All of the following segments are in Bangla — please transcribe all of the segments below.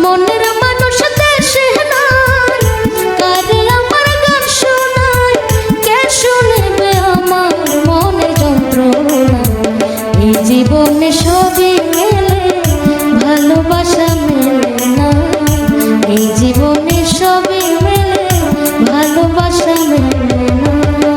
মনের মানুষ দেশে নাই, কারে আমার গান শোনায়, কে শুনবে আমার মনে যন্ত্রণা। এই জীবনে সবই মেলে, ভালোবাসা মেলে না। এই জীবনে সবই মেলে, ভালোবাসা মেলে না।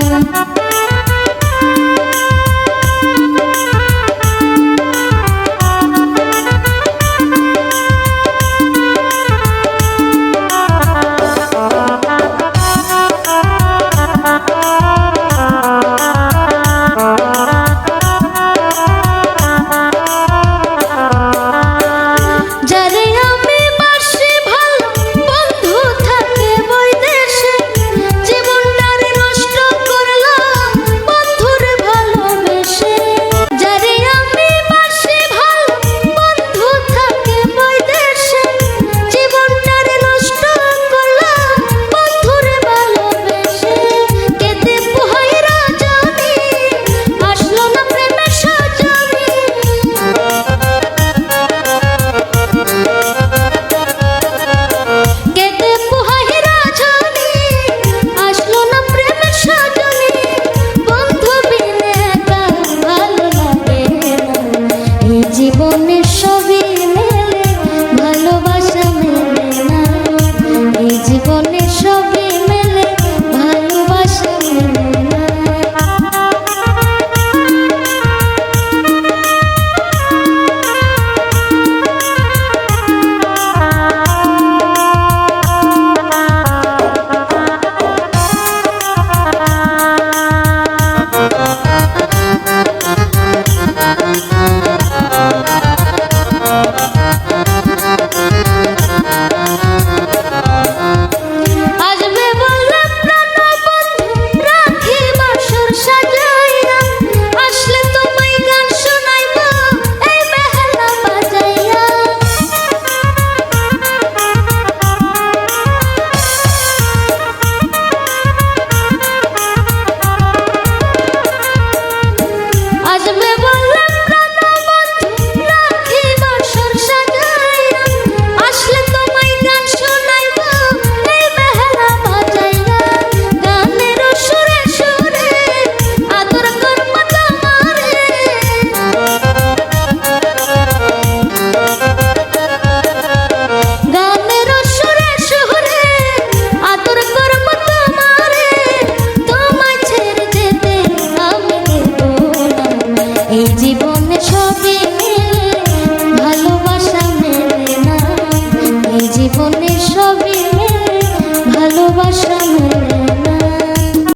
জীবনে সবই মেলে, ভালোবাসা মেলে না। এই জীবনে সবই মেলে, ভালোবাসা মেলে না। এই জীবনে সবই মেলে, ভালোবাসা মেলে না। এই জীবনে সবই মেলে, ভালোবাসা মেলে।